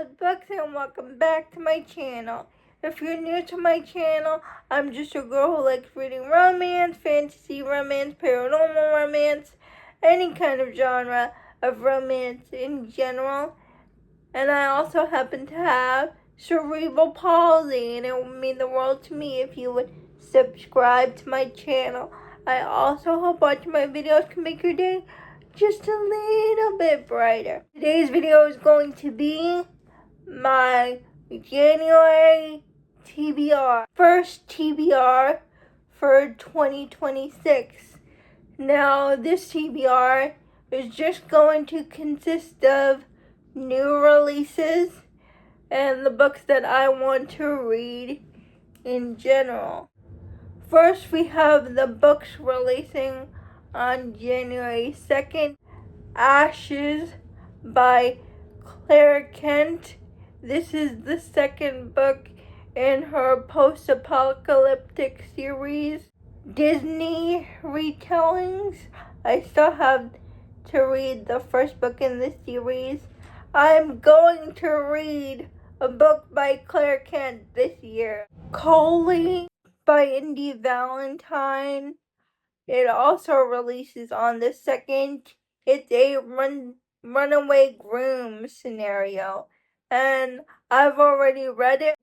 Shameless Books, and welcome back to my channel. If you're new to my channel, I'm just a girl who likes reading romance, fantasy romance, paranormal romance, any kind of genre of romance in general. And I also happen to have cerebral palsy, and it would mean the world to me if you would subscribe to my channel. I also hope watching my videos can make your day just a little bit brighter. Today's video is going to be my January TBR, first TBR for 2026. Now, this TBR is just going to consist of new releases and the books that I want to read in general. First, we have the books releasing on January 2nd. Ashes by Claire Kent. This is the second book in her post-apocalyptic series. Disney retellings. I still have to read the first book in this series. I'm going to read a book by Claire Kent this year. Collie by Indy Valentine. It also releases on the 2nd. It's a runaway groom scenario, and I've already read it.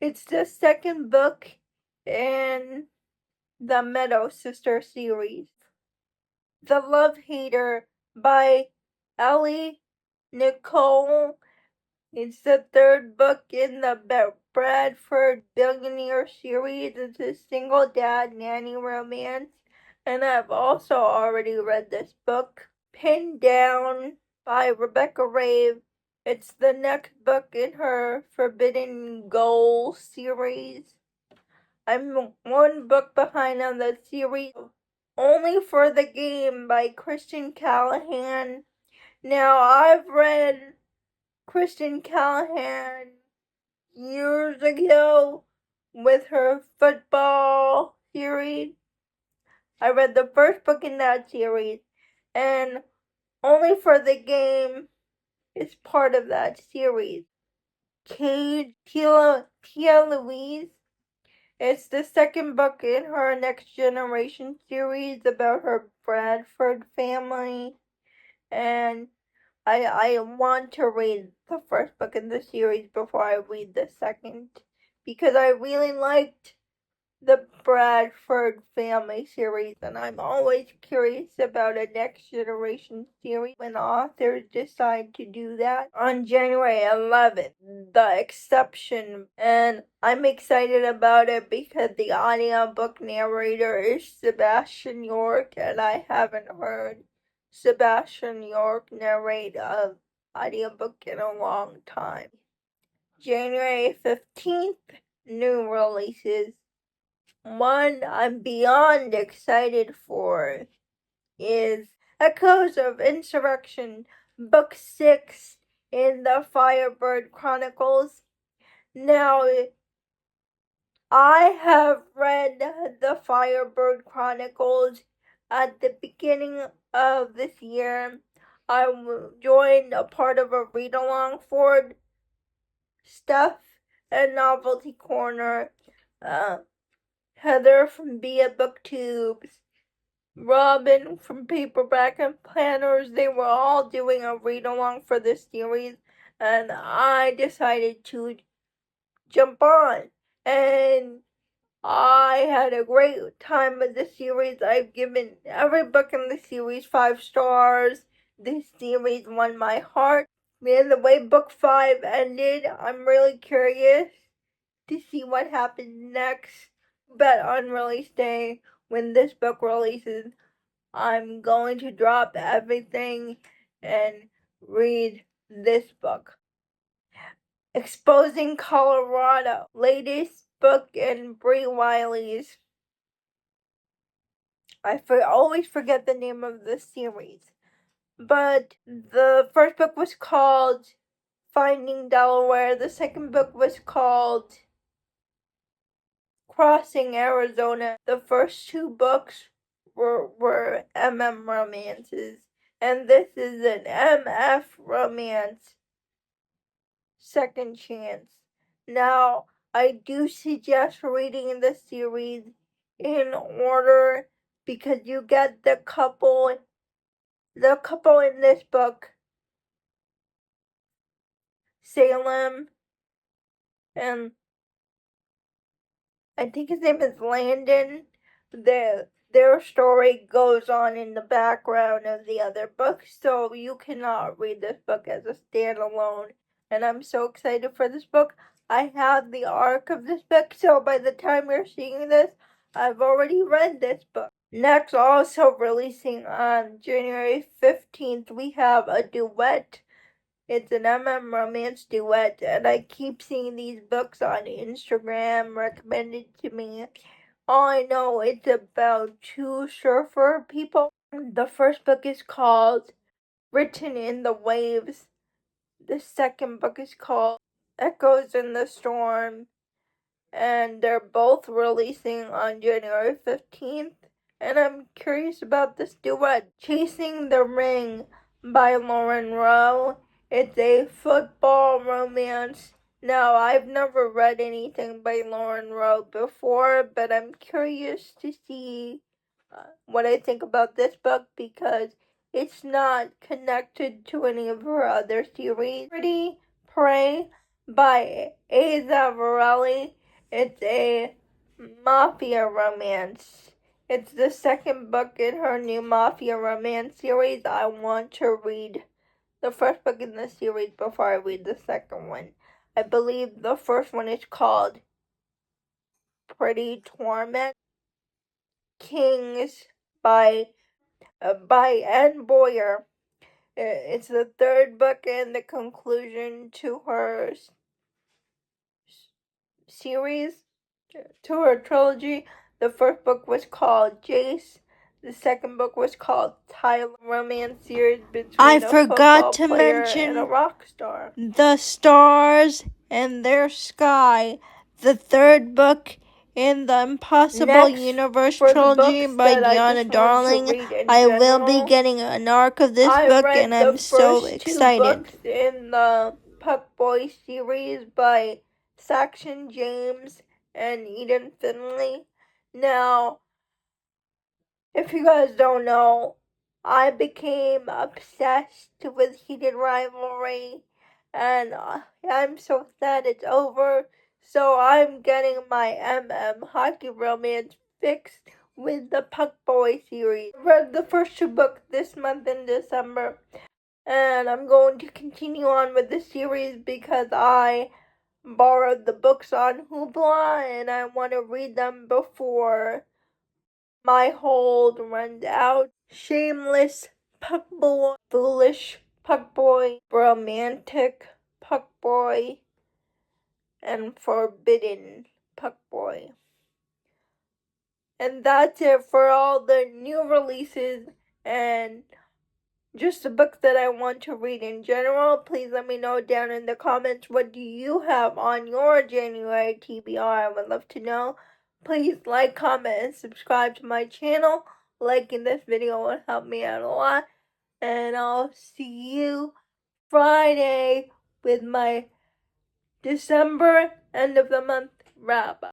It's the second book in the Meadow Sister series. The Love Hater by Ellie Nicole. It's the third book in the Bradford Billionaire series. It's a single dad nanny romance, and I've also already read this book. Pinned Down by Rebecca Rave. It's the next book in her Forbidden Goal series. I'm one book behind on the series. Only for the Game by Kristen Callahan. Now, I've read Kristen Callahan years ago with her football series. I read the first book in that series, and Only for the Game is part of that series. Cage, Tia Louise. It's the second book in her Next Generation series about her Bradford family, and I want to read the first book in the series before I read the second, because I really liked the Bradford family series, and I'm always curious about a Next Generation series when authors decide to do that. On January 11th, The Exception, and I'm excited about it because the audiobook narrator is Sebastian York, and I haven't heard Sebastian York narrate an audiobook in a long time. January 15th, new releases. One I'm beyond excited for is Echoes of Insurrection, Book 6 in the Firebird Chronicles. Now, I have read the Firebird Chronicles at the beginning of this year. I joined a part of a read-along for Stuff and Novelty Corner. Heather from booktube, Robin from Paperback and Planners, they were all doing a read-along for this series, and I decided to jump on, and I had a great time with the series. I've given every book in the series 5 stars. This series won my heart, and the way book 5 ended, I'm really curious to see what happens next. But on release day, when this book releases, I'm going to drop everything and read this book. Exposing Colorado, latest book in Bree Wiley's. I always forget the name of the series, but the first book was called Finding Delaware. The second book was called Crossing Arizona. The first 2 books were MM romances, and this is an MF romance. second chance. Now, I do suggest reading the series in order because you get the couple in this book, Salem, and I think his name is Landon. Their story goes on in the background of the other book, so you cannot read this book as a standalone. And I'm so excited for this book. I have the arc of this book, so by the time you're seeing this, I've already read this book. Next, also releasing on January 15th, we have a duet. It's an romance duet, and I keep seeing these books on Instagram recommended to me. All I know it's about two surfer people. The first book is called Written in the Waves. The second book is called Echoes in the Storm. And they're both releasing on January 15th. And I'm curious about this duet, Chasing the Ring by Lauren Rowe. It's a football romance. Now, I've never read anything by Lauren Rowe before, but I'm curious to see what I think about this book because it's not connected to any of her other series. Pretty Prey by Asa Varelli. It's a mafia romance. It's the second book in her new mafia romance series. I want to read the first book in the series before I read the second one. I believe the first one is called Pretty Torment. Kings by Anne Boyer. It's the third book and the conclusion to her series, to her trilogy. The first book was called Jace. The second book was called Tyler, romance series between a football player and a rock star. The Stars and Their Sky, the third book in the Impossible Universe trilogy by Deanna Darling. I will be getting an arc of this book and I'm so excited. I read the first 2 books in the Puckboy series by Saxon James and Eden Finley. Now, if you guys don't know, I became obsessed with Heated Rivalry, and I'm so sad it's over. So I'm getting my hockey romance fixed with the Puckboy series. I read the first 2 books this month in December, and I'm going to continue on with the series because I borrowed the books on Hoopla, and I want to read them before my hold runs out. Shameless Puckboy, Foolish Puckboy, Romantic Puckboy, and Forbidden Puckboy. And that's it for all the new releases and just the books that I want to read in general. Please let me know down in the comments, what do you have on your January TBR? I would love to know. Please like, comment, and subscribe to my channel. Liking this video would help me out a lot. And I'll see you Friday with my December end of the month wrap up.